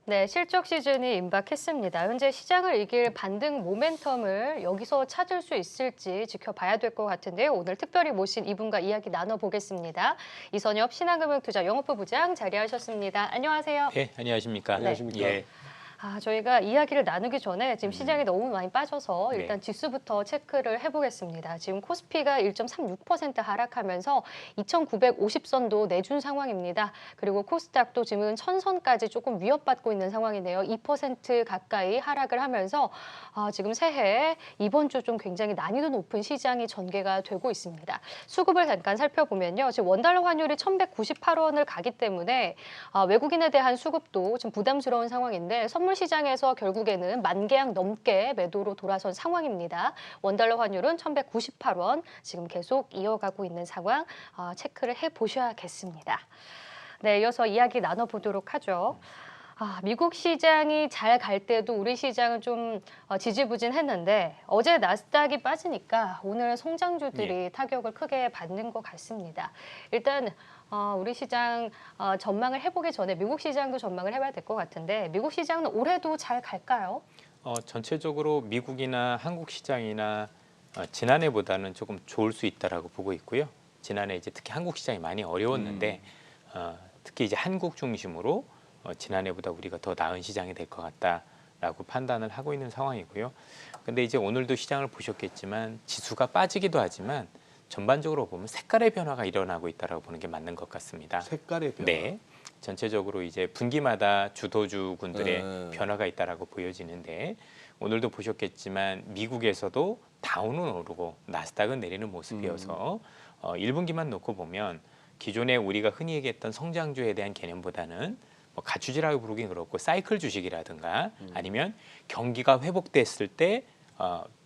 네, 실적 시즌이 임박했습니다. 현재 시장을 이길 반등 모멘텀을 여기서 찾을 수 있을지 지켜봐야 될 것 같은데요. 오늘 특별히 모신 이분과 이야기 나눠보겠습니다. 이선엽 신한금융투자 영업부 부장 자리하셨습니다. 안녕하세요. 네, 안녕하십니까. 안녕하십니까. 예, 저희가 이야기를 나누기 전에 지금 시장이 너무 많이 빠져서 네. 일단 지수부터 체크를 해보겠습니다. 지금 코스피가 1.36% 하락하면서 2,950선도 내준 상황입니다. 그리고 코스닥도 지금 1,000선까지 조금 위협받고 있는 상황이네요. 2% 가까이 하락을 하면서 지금 새해 이번 주 좀 굉장히 난이도 높은 시장이 전개가 되고 있습니다. 수급을 잠깐 살펴보면요. 지금 원달러 환율이 1,198원을 가기 때문에 외국인에 대한 수급도 좀 부담스러운 상황인데 선물 시장에서 결국에는 10,000계약 넘게 매도로 돌아선 상황입니다. 원달러 환율은 1,198원 지금 계속 이어가고 있는 상황 체크를 해보셔야겠습니다. 네, 이어서 이야기 나눠보도록 하죠. 미국 시장이 잘 갈 때도 우리 시장은 좀 지지부진했는데 어제 나스닥이 빠지니까 오늘 성장주들이 타격을 크게 받는 것 같습니다. 일단 우리 시장 전망을 해보기 전에 미국 시장도 전망을 해봐야 될 것 같은데 미국 시장은 올해도 잘 갈까요? 전체적으로 미국이나 한국 시장이나 지난해보다는 조금 좋을 수 있다라고 보고 있고요. 지난해 이제 특히 한국 시장이 많이 어려웠는데 특히 이제 한국 중심으로 지난해보다 우리가 더 나은 시장이 될 것 같다라고 판단을 하고 있는 상황이고요. 근데 이제 오늘도 시장을 보셨겠지만 지수가 빠지기도 하지만 전반적으로 보면 색깔의 변화가 일어나고 있다라고 보는 게 맞는 것 같습니다. 색깔의 변화. 네, 전체적으로 이제 분기마다 주도주군들의 변화가 있다라고 보여지는데 오늘도 보셨겠지만 미국에서도 다우는 오르고 나스닥은 내리는 모습이어서 1분기만 놓고 보면 기존에 우리가 흔히 얘기했던 성장주에 대한 개념보다는 가추지라고 부르긴 그렇고 사이클 주식이라든가 아니면 경기가 회복됐을 때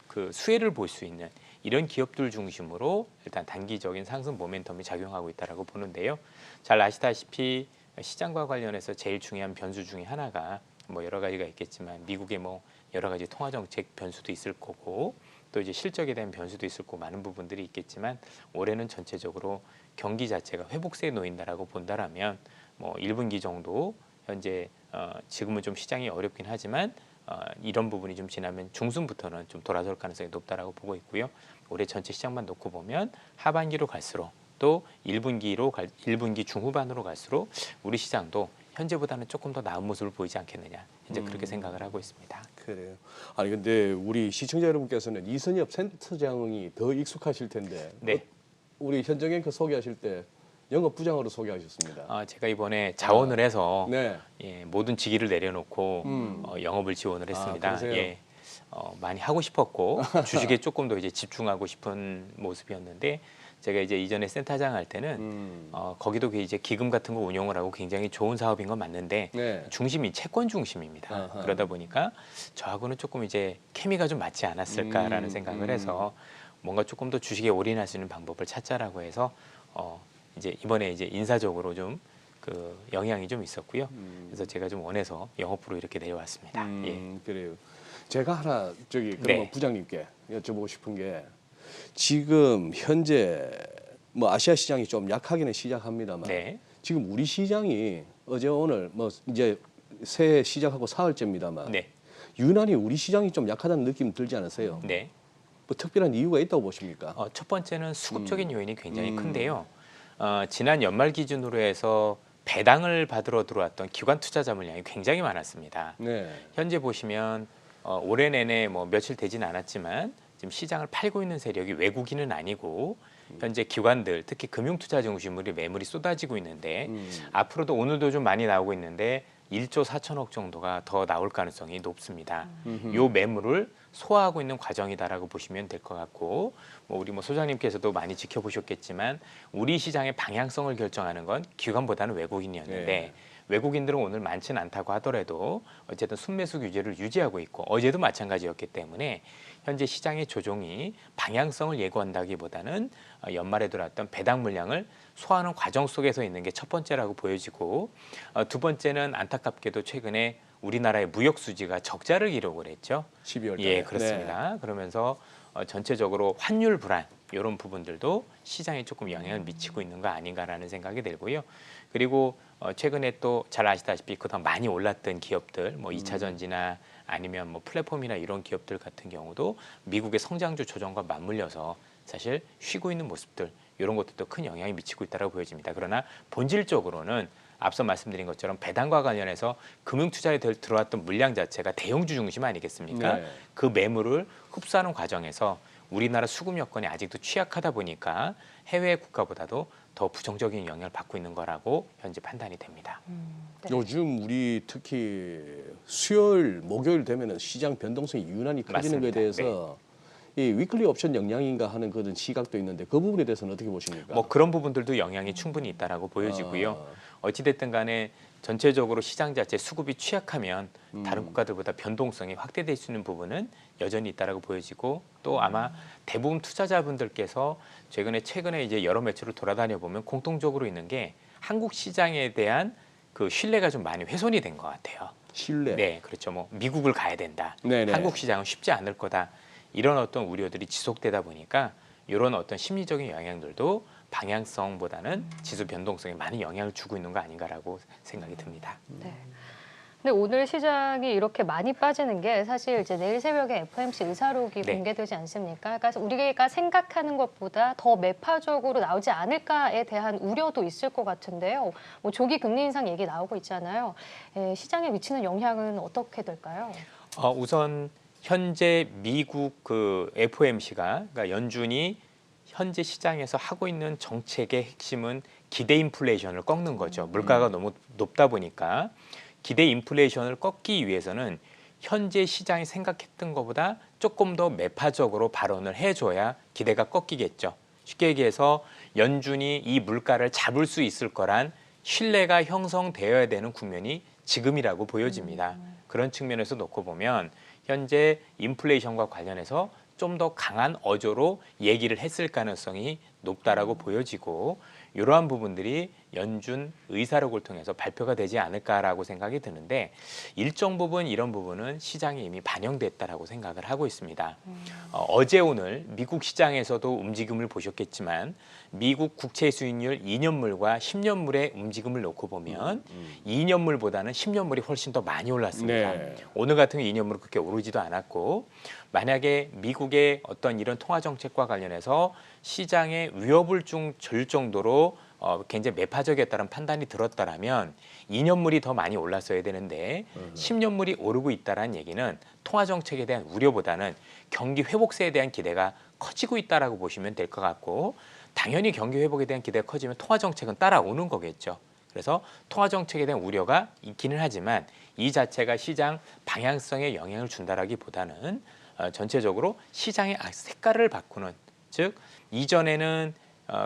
그 수혜를 볼 수 있는 이런 기업들 중심으로 일단 단기적인 상승 모멘텀이 작용하고 있다라고 보는데요. 잘 아시다시피 시장과 관련해서 제일 중요한 변수 중에 하나가 뭐 여러 가지가 있겠지만 미국의 뭐 여러 가지 통화 정책 변수도 있을 거고 또 이제 실적에 대한 변수도 있을 거고 많은 부분들이 있겠지만 올해는 전체적으로 경기 자체가 회복세에 놓인다라고 본다라면 뭐 1분기 정도 현재 지금은 좀 시장이 어렵긴 하지만 이런 부분이 좀 지나면 중순부터는 좀 돌아설 가능성이 높다라고 보고 있고요. 올해 전체 시장만 놓고 보면 하반기로 갈수록 또 1분기 중후반으로 갈수록 우리 시장도 현재보다는 조금 더 나은 모습을 보이지 않겠느냐 이제 그렇게 생각을 하고 있습니다. 그래요. 아니 근데 우리 시청자 여러분께서는 이선엽 센터장이 더 익숙하실 텐데 네. 우리 현정앵커 소개하실 때 영업부장으로 소개하셨습니다. 제가 이번에 자원을 해서 네. 모든 직위를 내려놓고 영업을 지원을 했습니다. 그러세요? 많이 하고 싶었고 주식에 조금 더 이제 집중하고 싶은 모습이었는데 제가 이제 이전에 센터장 할 때는 거기도 이제 기금 같은 거 운용을 하고 굉장히 좋은 사업인 건 맞는데 네. 중심이 채권 중심입니다. 그러다 보니까 저하고는 조금 이제 케미가 좀 맞지 않았을까라는 생각을 해서 뭔가 조금 더 주식에 올인할 수 있는 방법을 찾자라고 해서 이제 이번에 이제 인사적으로 좀 그 영향이 좀 있었고요. 그래서 제가 좀 원해서 영업부로 이렇게 내려왔습니다. 그래요. 제가 하나 그러면 네. 부장님께 여쭤보고 싶은 게 지금 현재 뭐 아시아 시장이 좀 약하기는 시작합니다만 네. 지금 우리 시장이 어제 오늘 뭐 이제 새해 시작하고 사흘째입니다만 네. 유난히 우리 시장이 좀 약하다는 느낌 들지 않으세요? 네. 뭐 특별한 이유가 있다고 보십니까? 첫 번째는 수급적인 요인이 굉장히 큰데요. 지난 연말 기준으로 해서 배당을 받으러 들어왔던 기관 투자자 물량이 굉장히 많았습니다. 네. 현재 보시면 올해 내내 뭐 며칠 되진 않았지만 지금 시장을 팔고 있는 세력이 외국인은 아니고 현재 기관들 특히 금융투자 중심으로 매물이 쏟아지고 있는데 앞으로도 오늘도 좀 많이 나오고 있는데 1조 4천억 정도가 더 나올 가능성이 높습니다. 요 매물을 소화하고 있는 과정이다라고 보시면 될 것 같고 뭐 우리 뭐 소장님께서도 많이 지켜보셨겠지만 우리 시장의 방향성을 결정하는 건 기관보다는 외국인이었는데 네. 외국인들은 오늘 많지는 않다고 하더라도 어쨌든 순매수 규제를 유지하고 있고 어제도 마찬가지였기 때문에 현재 시장의 조정이 방향성을 예고한다기보다는 연말에 들어왔던 배당 물량을 소화하는 과정 속에서 있는 게 첫 번째라고 보여지고 두 번째는 안타깝게도 최근에 우리나라의 무역 수지가 적자를 기록을 했죠. 12월 달에. 예, 그렇습니다. 그러면서 전체적으로 환율 불안 이런 부분들도 시장에 조금 영향을 미치고 있는 거 아닌가라는 생각이 들고요. 그리고 최근에 또 잘 아시다시피 그동안 많이 올랐던 기업들, 뭐 2차 전지나 아니면 뭐 플랫폼이나 이런 기업들 같은 경우도 미국의 성장주 조정과 맞물려서 사실 쉬고 있는 모습들 이런 것들도 큰 영향이 미치고 있다고 보여집니다. 그러나 본질적으로는 앞서 말씀드린 것처럼 배당과 관련해서 금융투자에 들어왔던 물량 자체가 대형주 중심 아니겠습니까? 네. 그 매물을 흡수하는 과정에서 우리나라 수급 여건이 아직도 취약하다 보니까 해외 국가보다도 더 부정적인 영향을 받고 있는 거라고 현재 판단이 됩니다. 네. 요즘 우리 특히 수요일, 목요일 되면은 시장 변동성이 유난히 커지는 것에 맞습니다. 대해서 이 위클리 옵션 영향인가 하는 그런 시각도 있는데 그 부분에 대해서는 어떻게 보십니까? 뭐 그런 부분들도 영향이 충분히 있다라고 보여지고요. 어찌됐든 간에 전체적으로 시장 자체 수급이 취약하면 다른 국가들보다 변동성이 확대될 수 있는 부분은 여전히 있다라고 보여지고 또 아마 대부분 투자자분들께서 최근에 이제 여러 매체로 돌아다녀 보면 공통적으로 있는 게 한국 시장에 대한 그 신뢰가 좀 많이 훼손이 된 것 같아요. 신뢰. 네, 그렇죠. 뭐 미국을 가야 된다. 네네. 한국 시장은 쉽지 않을 거다. 이런 어떤 우려들이 지속되다 보니까 이런 어떤 심리적인 영향들도 방향성보다는 지수 변동성에 많은 영향을 주고 있는 거 아닌가라고 생각이 듭니다. 네. 근데 오늘 시장이 이렇게 많이 빠지는 게 사실 이제 내일 새벽에 FOMC 의사록이 네. 공개되지 않습니까? 그러니까 우리가 생각하는 것보다 더 매파적으로 나오지 않을까에 대한 우려도 있을 것 같은데요. 뭐 조기 금리 인상 얘기 나오고 있잖아요. 시장에 미치는 영향은 어떻게 될까요? 우선 현재 미국 그 FOMC가 그러니까 연준이 현재 시장에서 하고 있는 정책의 핵심은 기대 인플레이션을 꺾는 거죠. 물가가 너무 높다 보니까 기대 인플레이션을 꺾기 위해서는 현재 시장이 생각했던 것보다 조금 더 매파적으로 발언을 해줘야 기대가 꺾이겠죠. 쉽게 얘기해서 연준이 이 물가를 잡을 수 있을 거란 신뢰가 형성되어야 되는 국면이 지금이라고 보여집니다. 그런 측면에서 놓고 보면 현재 인플레이션과 관련해서 좀 더 강한 어조로 얘기를 했을 가능성이 높다라고 보여지고 이러한 부분들이 연준 의사록을 통해서 발표가 되지 않을까라고 생각이 드는데 일정 부분 이런 부분은 시장에 이미 반영됐다라고 생각을 하고 있습니다. 어제 오늘 미국 시장에서도 움직임을 보셨겠지만 미국 국채 수익률 2년물과 10년물의 움직임을 놓고 보면 2년물보다는 10년물이 훨씬 더 많이 올랐습니다. 네. 오늘 같은 경우 2년물은 그렇게 오르지도 않았고 만약에 미국의 어떤 이런 통화 정책과 관련해서 시장에 위협을 줄 정도로 굉장히 매파적이었다는 판단이 들었다라면 2년물이 더 많이 올랐어야 되는데 10년물이 오르고 있다는 얘기는 통화 정책에 대한 우려보다는 경기 회복세에 대한 기대가 커지고 있다라고 보시면 될 것 같고 당연히 경기 회복에 대한 기대가 커지면 통화 정책은 따라오는 거겠죠. 그래서 통화 정책에 대한 우려가 있기는 하지만 이 자체가 시장 방향성에 영향을 준다라기보다는 전체적으로 시장의 색깔을 바꾸는 즉 이전에는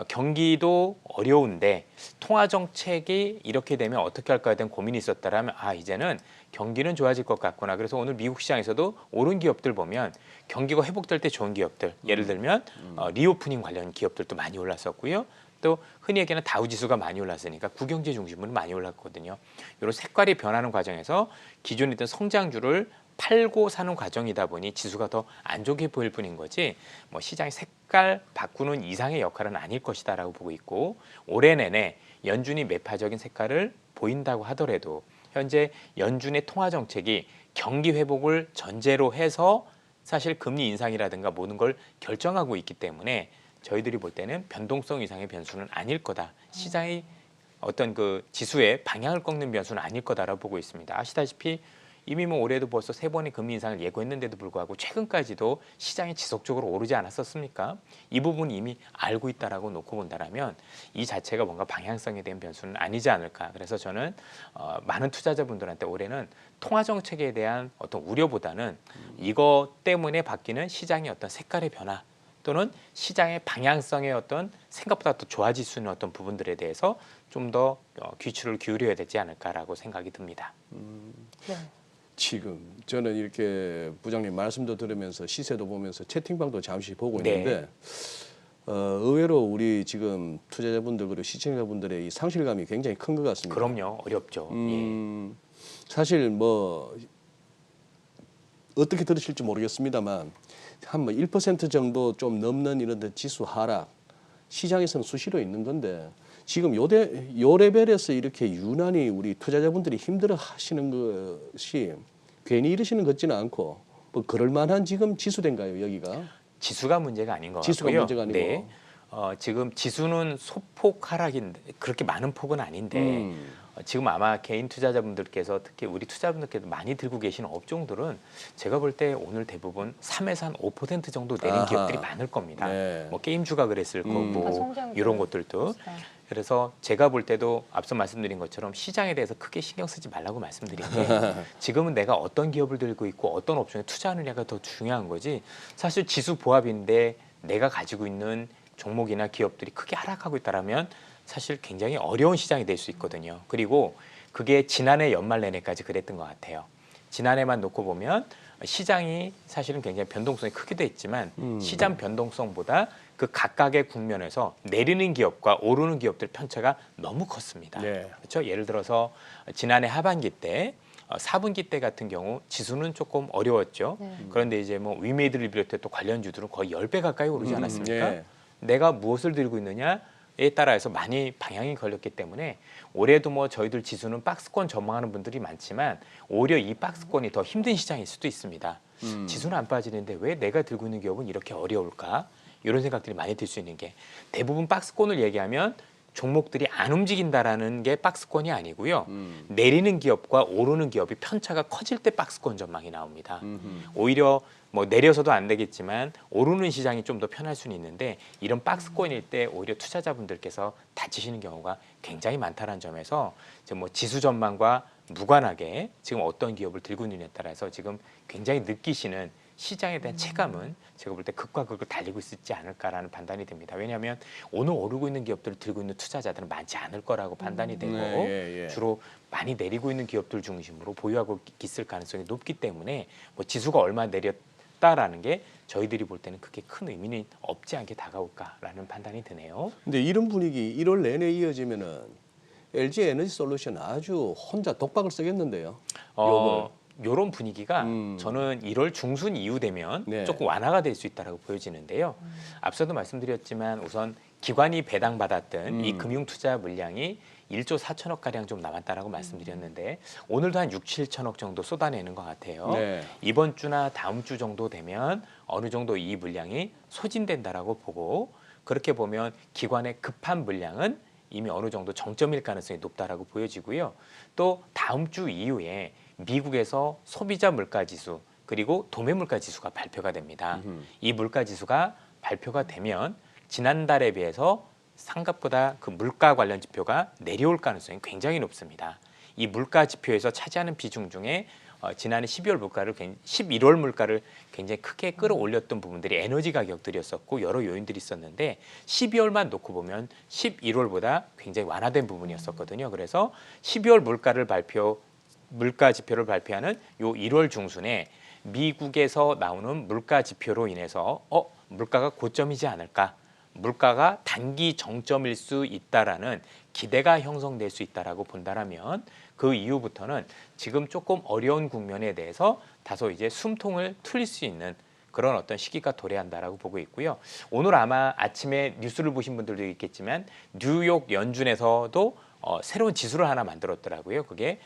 경기도 어려운데 통화 정책이 이렇게 되면 어떻게 할까에 대한 고민이 있었다라면 이제는 경기는 좋아질 것 같구나. 그래서 오늘 미국 시장에서도 오른 기업들 보면 경기가 회복될 때 좋은 기업들 예를 들면 리오프닝 관련 기업들도 많이 올랐었고요. 또 흔히 얘기하는 다우지수가 많이 올랐으니까 국영제 중심으로 많이 올랐거든요. 이런 색깔이 변하는 과정에서 기존에 있던 성장주를 팔고 사는 과정이다 보니 지수가 더 안 좋게 보일 뿐인 거지 뭐 시장의 색깔 바꾸는 이상의 역할은 아닐 것이다라고 보고 있고 올해 내내 연준이 매파적인 색깔을 보인다고 하더라도 현재 연준의 통화 정책이 경기 회복을 전제로 해서 사실 금리 인상이라든가 모든 걸 결정하고 있기 때문에 저희들이 볼 때는 변동성 이상의 변수는 아닐 거다. 시장의 어떤 그 지수의 방향을 꺾는 변수는 아닐 거다라고 보고 있습니다. 아시다시피 이미 뭐 올해도 벌써 3번의 금리 인상을 예고했는데도 불구하고 최근까지도 시장이 지속적으로 오르지 않았었습니까? 이 부분 이미 알고 있다라고 놓고 본다라면 이 자체가 뭔가 방향성에 대한 변수는 아니지 않을까. 그래서 저는 많은 투자자분들한테 올해는 통화 정책에 대한 어떤 우려보다는 이것 때문에 바뀌는 시장의 어떤 색깔의 변화 또는 시장의 방향성의 어떤 생각보다 더 좋아질 수 있는 어떤 부분들에 대해서 좀 더 귀추를 기울여야 되지 않을까라고 생각이 듭니다. 네. 지금 저는 이렇게 부장님 말씀도 들으면서 시세도 보면서 채팅방도 잠시 보고 네. 있는데 의외로 우리 지금 투자자분들 그리고 시청자분들의 이 상실감이 굉장히 큰 것 같습니다. 그럼요. 어렵죠. 예. 사실 뭐 어떻게 들으실지 모르겠습니다만 한 뭐 1% 정도 좀 넘는 이런 데 지수 하락 시장에서는 수시로 있는 건데 지금 요 레벨에서 이렇게 유난히 우리 투자자분들이 힘들어 하시는 것이 괜히 이러시는 것 같지는 않고 뭐 그럴 만한 지금 지수된가요, 여기가? 지수가 문제가 아닌 것 지수가 같고요. 문제가 아니고. 네. 지금 지수는 소폭 하락인데 그렇게 많은 폭은 아닌데 지금 아마 개인 투자자분들께서 특히 우리 투자자분들께서 많이 들고 계시는 업종들은 제가 볼 때 오늘 대부분 3에서 한 5% 정도 내린 아하. 기업들이 많을 겁니다. 네. 뭐 게임주가 그랬을 거고 성장주. 이런 것들도. 그래서 제가 볼 때도 앞서 말씀드린 것처럼 시장에 대해서 크게 신경 쓰지 말라고 말씀드린 게 지금은 내가 어떤 기업을 들고 있고 어떤 업종에 투자하느냐가 더 중요한 거지 사실 지수 보합인데 내가 가지고 있는 종목이나 기업들이 크게 하락하고 있다라면 사실 굉장히 어려운 시장이 될 수 있거든요. 그리고 그게 지난해 연말 내내까지 그랬던 것 같아요. 지난해만 놓고 보면 시장이 사실은 굉장히 변동성이 크기도 했지만 시장 변동성보다 그 각각의 국면에서 내리는 기업과 오르는 기업들 편차가 너무 컸습니다. 네. 그렇죠? 예를 들어서 지난해 하반기 때 4분기 때 같은 경우 지수는 조금 어려웠죠. 네. 그런데 이제 뭐 위메이드를 비롯해 또 관련주들은 거의 10배 가까이 오르지 않았습니까? 예. 내가 무엇을 들고 있느냐에 따라서 많이 방향이 걸렸기 때문에 올해도 뭐 저희들 지수는 박스권 전망하는 분들이 많지만 오히려 이 박스권이 더 힘든 시장일 수도 있습니다. 지수는 안 빠지는데 왜 내가 들고 있는 기업은 이렇게 어려울까? 이런 생각들이 많이 들 수 있는 게 대부분 박스권을 얘기하면 종목들이 안 움직인다라는 게 박스권이 아니고요. 내리는 기업과 오르는 기업이 편차가 커질 때 박스권 전망이 나옵니다. 오히려 뭐 내려서도 안 되겠지만 오르는 시장이 좀 더 편할 수는 있는데 이런 박스권일 때 오히려 투자자분들께서 다치시는 경우가 굉장히 많다는 점에서 지금 뭐 지수 전망과 무관하게 지금 어떤 기업을 들고 있느냐에 따라서 지금 굉장히 느끼시는 시장에 대한 체감은 제가 볼 때 극과 극을 달리고 있지 않을까라는 판단이 됩니다. 왜냐하면 오늘 오르고 있는 기업들을 들고 있는 투자자들은 많지 않을 거라고 판단이 되고 예. 주로 많이 내리고 있는 기업들 중심으로 보유하고 있을 가능성이 높기 때문에 뭐 지수가 얼마 내렸다라는 게 저희들이 볼 때는 그게 큰 의미는 없지 않게 다가올까라는 판단이 드네요. 근데 이런 분위기 1월 내내 이어지면은 LG 에너지 솔루션 아주 혼자 독박을 쓰겠는데요. 이런 분위기가 음. 저는 1월 중순 이후 되면 네. 조금 완화가 될 수 있다고 보여지는데요. 앞서도 말씀드렸지만 우선 기관이 배당받았던 이 금융투자 물량이 1조 4천억 가량 좀 남았다라고 말씀드렸는데 오늘도 한 6, 7천억 정도 쏟아내는 것 같아요. 네. 이번 주나 다음 주 정도 되면 어느 정도 이 물량이 소진된다라고 보고 그렇게 보면 기관의 급한 물량은 이미 어느 정도 정점일 가능성이 높다라고 보여지고요. 또 다음 주 이후에 미국에서 소비자 물가 지수 그리고 도매 물가 지수가 발표가 됩니다. 이 물가 지수가 발표가 되면 지난달에 비해서 생각보다 그 물가 관련 지표가 내려올 가능성이 굉장히 높습니다. 이 물가 지표에서 차지하는 비중 중에 지난해 11월 물가를 굉장히 크게 끌어올렸던 부분들이 에너지 가격들이었었고 여러 요인들이 있었는데 12월만 놓고 보면 11월보다 굉장히 완화된 부분이었었거든요. 그래서 12월 물가 지표를 발표하는 요 1월 중순에 미국에서 나오는 물가 지표로 인해서 물가가 고점이지 않을까? 물가가 단기 정점일 수 있다라는 기대가 형성될 수 있다라고 본다라면 그 이후부터는 지금 조금 어려운 국면에 대해서 다소 이제 숨통을 트일 수 있는 그런 어떤 시기가 도래한다라고 보고 있고요. 오늘 아마 아침에 뉴스를 보신 분들도 있겠지만 뉴욕 연준에서도 새로운 지수를 하나 만들었더라고요. 그게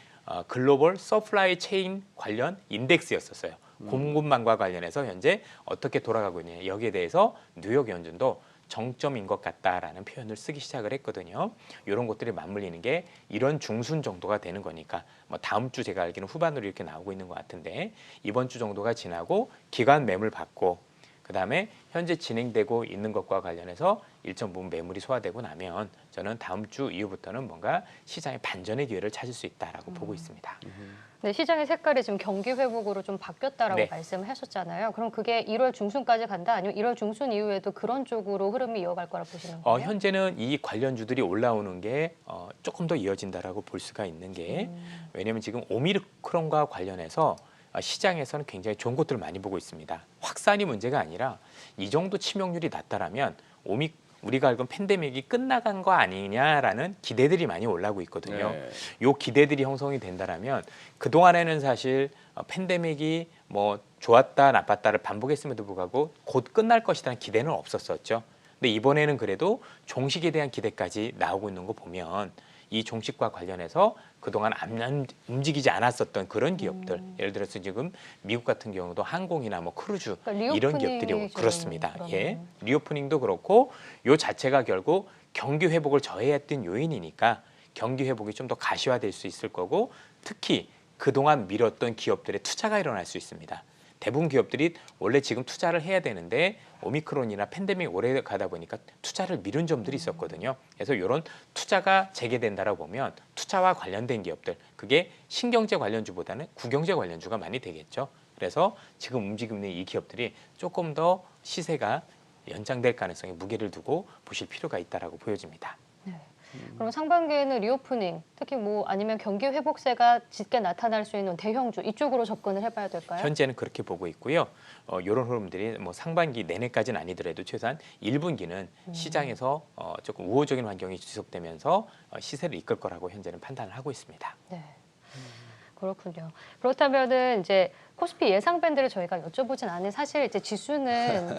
글로벌 서플라이 체인 관련 인덱스였었어요. 공급망과 관련해서 현재 어떻게 돌아가고 있느냐 여기에 대해서 뉴욕 연준도 정점인 것 같다라는 표현을 쓰기 시작을 했거든요. 이런 것들이 맞물리는 게 이런 중순 정도가 되는 거니까 뭐 다음 주 제가 알기로는 후반으로 이렇게 나오고 있는 것 같은데 이번 주 정도가 지나고 기관 매물 받고 그다음에 현재 진행되고 있는 것과 관련해서 일정 부분 매물이 소화되고 나면 저는 다음 주 이후부터는 뭔가 시장의 반전의 기회를 찾을 수 있다라고 보고 있습니다. 네, 시장의 색깔이 지금 경기 회복으로 좀 바뀌었다라고 네. 말씀을 하셨잖아요. 그럼 그게 1월 중순까지 간다? 아니면 1월 중순 이후에도 그런 쪽으로 흐름이 이어갈 거라 보시는 거예요? 현재는 이 관련주들이 올라오는 게 조금 더 이어진다라고 볼 수가 있는 게 왜냐하면 지금 오미크론과 관련해서 시장에서는 굉장히 좋은 것들을 많이 보고 있습니다. 확산이 문제가 아니라 이 정도 치명률이 낮다라면 우리가 알고 팬데믹이 끝나간 거 아니냐라는 기대들이 많이 올라오고 있거든요. 네. 요 기대들이 형성이 된다라면 그동안에는 사실 팬데믹이 뭐 좋았다 나빴다를 반복했음에도 불구하고 곧 끝날 것이라는 기대는 없었었죠. 근데 이번에는 그래도 종식에 대한 기대까지 나오고 있는 거 보면 이 종식과 관련해서 그동안 안 움직이지 않았었던 그런 기업들, 예를 들어서 지금 미국 같은 경우도 항공이나 뭐 크루즈 그러니까 이런 리오프닝이 기업들이 좀 그렇습니다. 그러네요. 예, 리오프닝도 그렇고 요 자체가 결국 경기 회복을 저해했던 요인이니까 경기 회복이 좀 더 가시화될 수 있을 거고 특히 그동안 미뤘던 기업들의 투자가 일어날 수 있습니다. 대부분 기업들이 원래 지금 투자를 해야 되는데 오미크론이나 팬데믹 오래 가다 보니까 투자를 미룬 점들이 있었거든요. 그래서 이런 투자가 재개된다라고 보면 투자와 관련된 기업들, 그게 신경제 관련주보다는 구경제 관련주가 많이 되겠죠. 그래서 지금 움직이고 있는 이 기업들이 조금 더 시세가 연장될 가능성에 무게를 두고 보실 필요가 있다라고 보여집니다. 그럼 상반기에는 리오프닝, 특히 뭐 아니면 경기 회복세가 짙게 나타날 수 있는 대형주 이쪽으로 접근을 해봐야 될까요? 현재는 그렇게 보고 있고요. 이런 흐름들이 뭐 상반기 내내까지는 아니더라도 최소한 1분기는 시장에서 조금 우호적인 환경이 지속되면서 시세를 이끌 거라고 현재는 판단을 하고 있습니다. 네. 그렇군요. 그렇다면은 이제 코스피 예상 밴드를 저희가 여쭤보진 않은 사실 이제 지수는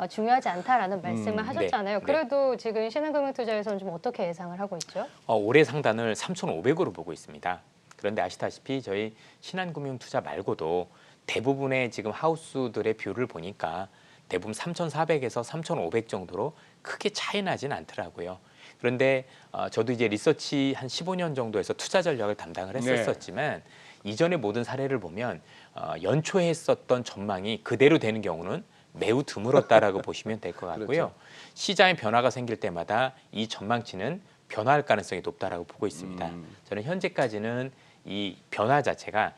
중요하지 않다라는 말씀을 하셨잖아요. 네. 그래도 지금 신한금융투자에서는 좀 어떻게 예상을 하고 있죠? 올해 상단을 3,500으로 보고 있습니다. 그런데 아시다시피 저희 신한금융투자 말고도 대부분의 지금 하우스들의 뷰를 보니까 대부분 3,400에서 3,500 정도로 크게 차이 나진 않더라고요. 그런데 저도 이제 리서치 한 15년 정도에서 투자 전략을 담당을 했었지만 이전의 모든 사례를 보면 연초에 했었던 전망이 그대로 되는 경우는 매우 드물었다라고 보시면 될 것 같고요. 그렇죠. 시장에 변화가 생길 때마다 이 전망치는 변화할 가능성이 높다라고 보고 있습니다. 저는 현재까지는 이 변화 자체가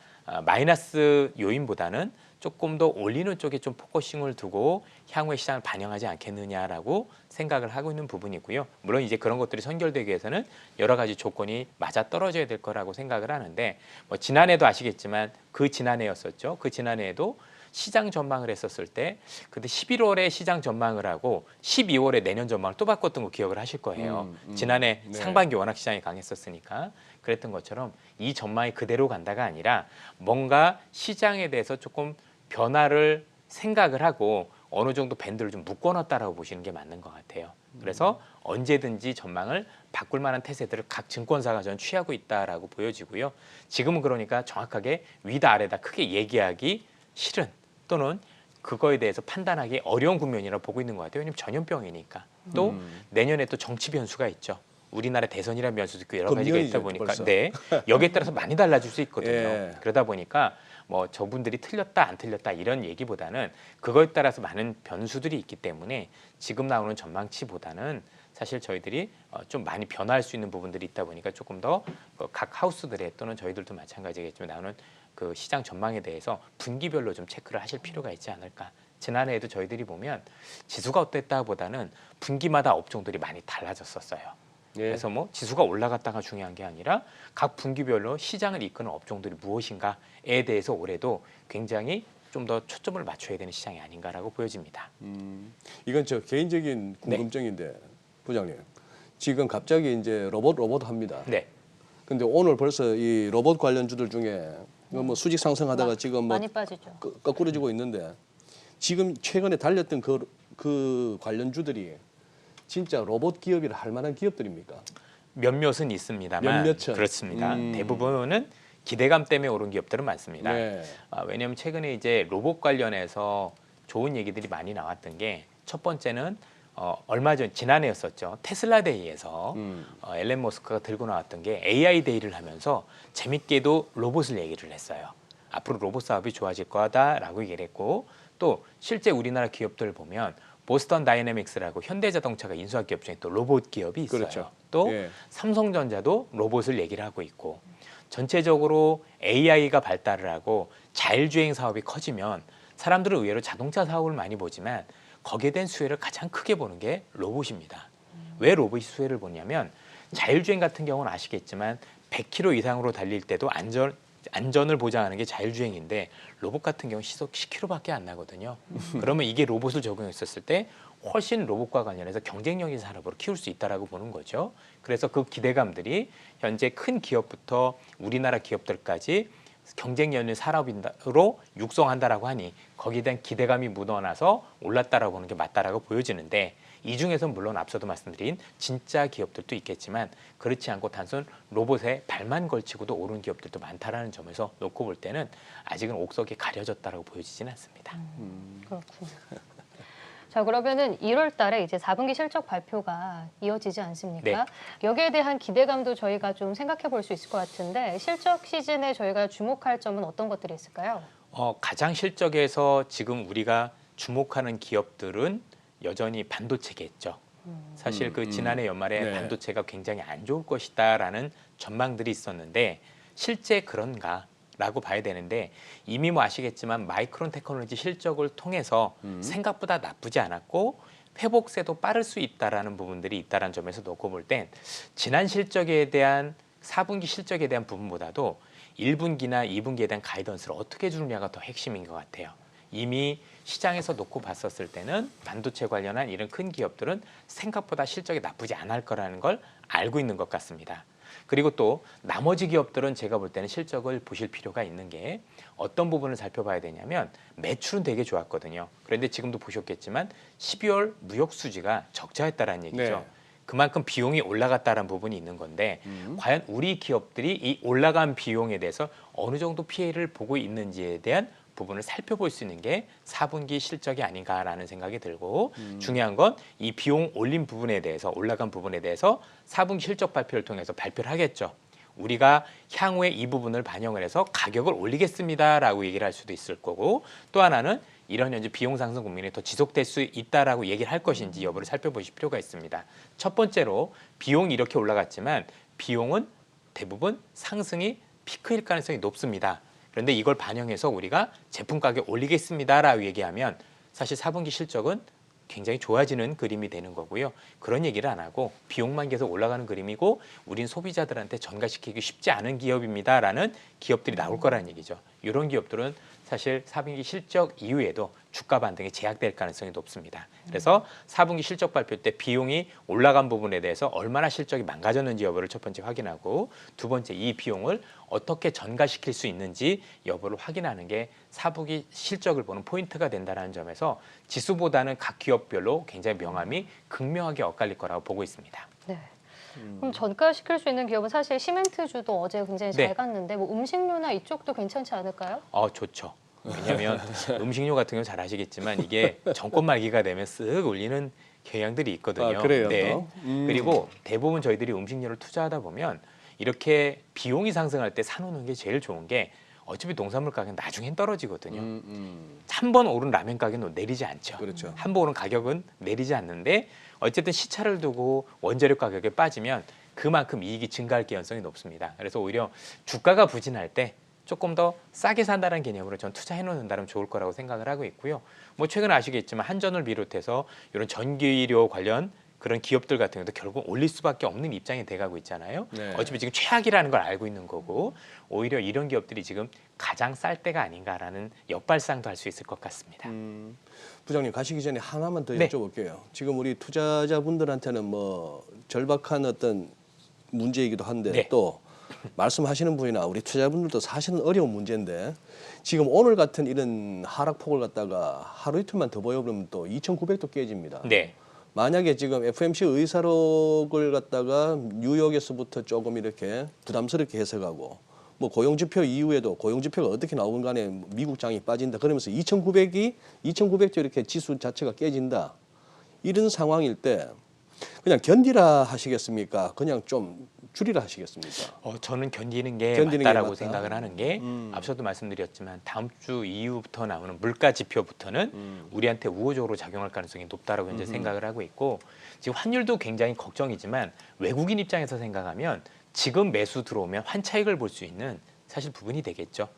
마이너스 요인보다는 조금 더 올리는 쪽에 좀 포커싱을 두고 향후의 시장을 반영하지 않겠느냐라고 생각을 하고 있는 부분이고요. 물론 이제 그런 것들이 선결되기 위해서는 여러 가지 조건이 맞아 떨어져야 될 거라고 생각을 하는데 뭐 지난해도 아시겠지만 그 지난해였었죠. 그 지난해에도 시장 전망을 했었을 때 그때 11월에 시장 전망을 하고 12월에 내년 전망을 또 바꿨던 거 기억을 하실 거예요. 지난해 네. 상반기 워낙 시장이 강했었으니까 그랬던 것처럼 이 전망이 그대로 간다가 아니라 뭔가 시장에 대해서 조금 변화를 생각을 하고 어느 정도 밴드를 좀 묶어놨다라고 보시는 게 맞는 것 같아요. 그래서 언제든지 전망을 바꿀 만한 태세들을 각 증권사가 전 취하고 있다라고 보여지고요. 지금은 그러니까 정확하게 위다 아래다 크게 얘기하기 싫은 또는 그거에 대해서 판단하기 어려운 국면이라고 보고 있는 것 같아요. 왜냐하면 전염병이니까. 또 내년에 또 정치 변수가 있죠. 우리나라 대선이라는 변수도 있고 여러 가지가 있다 금년이죠, 보니까 벌써. 네, 여기에 따라서 많이 달라질 수 있거든요. 예. 그러다 보니까 뭐 저분들이 틀렸다 안 틀렸다 이런 얘기보다는 그거에 따라서 많은 변수들이 있기 때문에 지금 나오는 전망치보다는 사실 저희들이 좀 많이 변화할 수 있는 부분들이 있다 보니까 조금 더 각 하우스들의 또는 저희들도 마찬가지겠지만 나오는 그 시장 전망에 대해서 분기별로 좀 체크를 하실 필요가 있지 않을까. 지난해에도 저희들이 보면 지수가 어땠다보다는 분기마다 업종들이 많이 달라졌었어요. 예. 그래서 뭐 지수가 올라갔다가 중요한 게 아니라 각 분기별로 시장을 이끄는 업종들이 무엇인가에 대해서 올해도 굉장히 좀 더 초점을 맞춰야 되는 시장이 아닌가라고 보여집니다. 이건 저 개인적인 궁금증인데 부장님 지금 갑자기 이제 로봇 합니다. 네. 근데 오늘 벌써 이 로봇 관련주들 중에 뭐 수직 상승하다가 지금 뭐 많이 빠지죠. 거꾸러지고 있는데 지금 최근에 달렸던 그 관련주들이 진짜 로봇 기업이라 할 만한 기업들입니까? 몇몇은 있습니다만 몇몇은. 그렇습니다. 대부분은 기대감 때문에 오른 기업들은 많습니다. 네. 왜냐하면 최근에 이제 로봇 관련해서 좋은 얘기들이 많이 나왔던 게 첫 번째는 얼마 전 지난해였었죠. 테슬라 데이에서 앨런 머스크가 들고 나왔던 게 AI 데이를 하면서 재밌게도 로봇을 얘기를 했어요. 앞으로 로봇 사업이 좋아질 거다라고 얘기를 했고 또 실제 우리나라 기업들 보면 보스턴 다이내믹스라고 현대자동차가 인수한 기업 중에 또 로봇 기업이 있어요. 그렇죠. 또 예. 삼성전자도 로봇을 얘기를 하고 있고 전체적으로 AI가 발달을 하고 자율주행 사업이 커지면 사람들은 의외로 자동차 사업을 많이 보지만 거기에 대한 수혜를 가장 크게 보는 게 로봇입니다. 왜 로봇이 수혜를 보냐면 자율주행 같은 경우는 아시겠지만 100km 이상으로 달릴 때도 안전을 보장하는 게 자율주행인데 로봇 같은 경우 시속 10km밖에 안 나거든요. 그러면 이게 로봇을 적용했었을 때 훨씬 로봇과 관련해서 경쟁력의 산업으로 키울 수 있다라고 보는 거죠. 그래서 그 기대감들이 현재 큰 기업부터 우리나라 기업들까지 경쟁력의 산업으로 육성한다라고 하니 거기에 대한 기대감이 묻어나서 올랐다라고 보는 게 맞다라고 보여지는데 이 중에서 물론 앞서도 말씀드린 진짜 기업들도 있겠지만 그렇지 않고 단순 로봇에 발만 걸치고도 오른 기업들도 많다라는 점에서 놓고 볼 때는 아직은 옥석이 가려졌다라고 보여지지는 않습니다. 그렇군요. 자, 그러면은 1월 달에 이제 4분기 실적 발표가 이어지지 않습니까? 네. 여기에 대한 기대감도 저희가 좀 생각해 볼 수 있을 것 같은데 실적 시즌에 저희가 주목할 점은 어떤 것들이 있을까요? 가장 실적에서 지금 우리가 주목하는 기업들은 여전히 반도체겠죠. 사실 그 지난해 연말에 네. 반도체가 굉장히 안 좋을 것이다라는 전망들이 있었는데 실제 그런가라고 봐야 되는데 이미 뭐 아시겠지만 마이크론 테크놀로지 실적을 통해서 생각보다 나쁘지 않았고 회복세도 빠를 수 있다라는 부분들이 있다라는 점에서 놓고 볼 땐 지난 실적에 대한 4분기 실적에 대한 부분보다도 1분기나 2분기에 대한 가이던스를 어떻게 주느냐가 더 핵심인 것 같아요. 이미 시장에서 놓고 봤었을 때는 반도체 관련한 이런 큰 기업들은 생각보다 실적이 나쁘지 않을 거라는 걸 알고 있는 것 같습니다. 그리고 또 나머지 기업들은 제가 볼 때는 실적을 보실 필요가 있는 게 어떤 부분을 살펴봐야 되냐면 매출은 되게 좋았거든요. 그런데 지금도 보셨겠지만 12월 무역 수지가 적자였다라는 얘기죠. 네. 그만큼 비용이 올라갔다는 부분이 있는 건데 과연 우리 기업들이 이 올라간 비용에 대해서 어느 정도 피해를 보고 있는지에 대한 부분을 살펴볼 수 있는 게 4분기 실적이 아닌가라는 생각이 들고 중요한 건 이 비용 올린 부분에 대해서 올라간 부분에 대해서 4분기 실적 발표를 통해서 발표를 하겠죠. 우리가 향후에 이 부분을 반영을 해서 가격을 올리겠습니다라고 얘기를 할 수도 있을 거고 또 하나는 이런 현재 비용 상승 국면이 더 지속될 수 있다라고 얘기를 할 것인지 여부를 살펴보실 필요가 있습니다. 첫 번째로 비용이 이렇게 올라갔지만 비용은 대부분 상승이 피크일 가능성이 높습니다. 그런데 이걸 반영해서 우리가 제품 가격 올리겠습니다라고 얘기하면 사실 4분기 실적은 굉장히 좋아지는 그림이 되는 거고요. 그런 얘기를 안 하고 비용만 계속 올라가는 그림이고 우린 소비자들한테 전가시키기 쉽지 않은 기업입니다라는 기업들이 나올 거라는 얘기죠. 이런 기업들은 사실 4분기 실적 이후에도 주가 반등이 제약될 가능성이 높습니다. 그래서 4분기 실적 발표 때 비용이 올라간 부분에 대해서 얼마나 실적이 망가졌는지 여부를 첫 번째 확인하고 두 번째 이 비용을 어떻게 전가시킬 수 있는지 여부를 확인하는 게 4분기 실적을 보는 포인트가 된다는 점에서 지수보다는 각 기업별로 굉장히 명암이 극명하게 엇갈릴 거라고 보고 있습니다. 네. 그럼 전가시킬 수 있는 기업은 사실 시멘트주도 어제 굉장히 잘 네. 갔는데 뭐 음식료나 이쪽도 괜찮지 않을까요? 좋죠. 왜냐하면 음식료 같은 경우 잘 아시겠지만 이게 정권 말기가 되면 쓱 올리는 경향들이 있거든요. 아, 그래요, 네. 또? 그리고 대부분 저희들이 음식료를 투자하다 보면 이렇게 비용이 상승할 때 사놓는 게 제일 좋은 게 어차피 농산물 가격은 나중엔 떨어지거든요. 한 번 오른 라면 가격은 내리지 않죠. 그렇죠. 한 번 오른 가격은 내리지 않는데 어쨌든 시차를 두고 원재료 가격에 빠지면 그만큼 이익이 증가할 개연성이 높습니다. 그래서 오히려 주가가 부진할 때 조금 더 싸게 산다는 개념으로 전 투자해 놓는다면 좋을 거라고 생각을 하고 있고요. 뭐 최근 아시겠지만 한전을 비롯해서 이런 전기료 관련 그런 기업들 같은 경우도 결국 올릴 수밖에 없는 입장이 돼가고 있잖아요. 네. 어차피 지금 최악이라는 걸 알고 있는 거고 오히려 이런 기업들이 지금 가장 쌀 때가 아닌가라는 역발상도 할 수 있을 것 같습니다. 부장님 가시기 전에 하나만 더 네. 여쭤볼게요. 지금 우리 투자자분들한테는 뭐 절박한 어떤 문제이기도 한데 네. 또 말씀하시는 분이나 우리 투자자분들도 사실은 어려운 문제인데 지금 오늘 같은 이런 하락폭을 갖다가 하루 이틀만 더 보여버리면 또 2,900도 깨집니다. 네. 만약에 지금 FOMC 의사록을 갖다가 뉴욕에서부터 조금 이렇게 부담스럽게 해석하고 뭐 고용지표 이후에도 고용지표가 어떻게 나오건 간에 미국 장이 빠진다 그러면서 2,900도 이렇게 지수 자체가 깨진다 이런 상황일 때 그냥 견디라 하시겠습니까? 그냥 좀 줄이라 하시겠습니까? 저는 견디는 게 견디는 게 맞다라고 맞다. 생각을 하는 게 앞서도 말씀드렸지만 다음 주 이후부터 나오는 물가 지표부터는 우리한테 우호적으로 작용할 가능성이 높다라고 현재 생각을 하고 있고 지금 환율도 굉장히 걱정이지만 외국인 입장에서 생각하면 지금 매수 들어오면 환차익을 볼 수 있는 사실 부분이 되겠죠.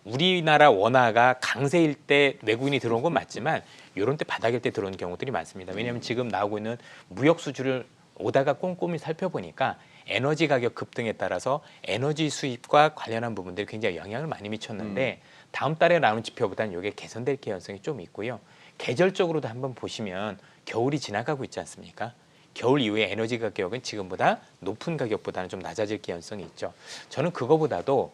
우리나라 원화가 강세일 때 외국인이 들어온 건 맞지만 이런 때 바닥일 때 들어오는 경우들이 많습니다. 왜냐하면 지금 나오고 있는 무역 수주를 오다가 꼼꼼히 살펴보니까 에너지 가격 급등에 따라서 에너지 수입과 관련한 부분들이 굉장히 영향을 많이 미쳤는데 다음 달에 나오는 지표보다는 이게 개선될 가능성이 좀 있고요. 계절적으로도 한번 보시면 겨울이 지나가고 있지 않습니까? 겨울 이후에 에너지 가격은 지금보다 높은 가격보다는 좀 낮아질 가능성이 있죠. 저는 그거보다도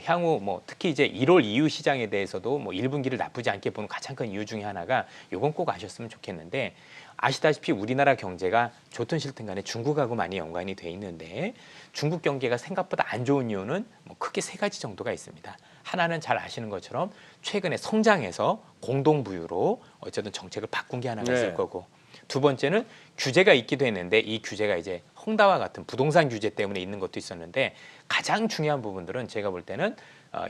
향후 뭐 특히 이제 1월 이후 시장에 대해서도 뭐 1분기를 나쁘지 않게 보는 가장 큰 이유 중에 하나가 이건 꼭 아셨으면 좋겠는데, 아시다시피 우리나라 경제가 좋든 싫든 간에 중국하고 많이 연관이 돼 있는데, 중국 경제가 생각보다 안 좋은 이유는 뭐 크게 세 가지 정도가 있습니다. 하나는 잘 아시는 것처럼 최근에 성장해서 공동부유로 어쨌든 정책을 바꾼 게 하나가 있을 네. 거고, 두 번째는 규제가 있기도 했는데 이 규제가 이제 헝다와 같은 부동산 규제 때문에 있는 것도 있었는데, 가장 중요한 부분들은 제가 볼 때는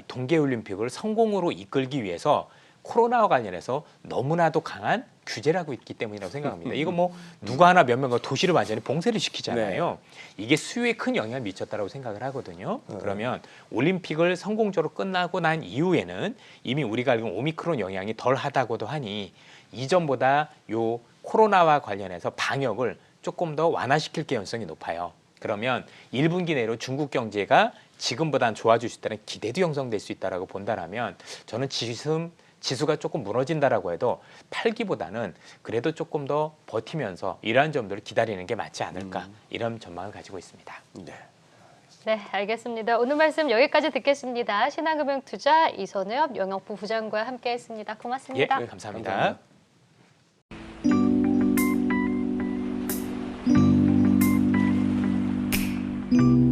동계올림픽을 성공으로 이끌기 위해서 코로나와 관련해서 너무나도 강한 규제라고 있기 때문이라고 생각합니다. 이거 뭐 누가 하나 몇 명과 도시를 완전히 봉쇄를 시키잖아요. 이게 수요에 큰 영향을 미쳤다라고 생각을 하거든요. 그러면 올림픽을 성공적으로 끝나고 난 이후에는 이미 우리가 알고 있는 오미크론 영향이 덜하다고도 하니 이전보다 요 코로나와 관련해서 방역을 조금 더 완화시킬 가능성이 높아요. 그러면 1분기 내로 중국 경제가 지금보다는 좋아질 수 있다는 기대도 형성될 수 있다라고 본다라면, 저는 지수가 조금 무너진다라고 해도 8기보다는 그래도 조금 더 버티면서 이러한 점들을 기다리는 게 맞지 않을까, 이런 전망을 가지고 있습니다. 네. 네, 알겠습니다. 오늘 말씀 여기까지 듣겠습니다. 신한금융투자 이선엽 영역부 부장과 함께했습니다. 예, 고맙습니다. 감사합니다. 감사합니다.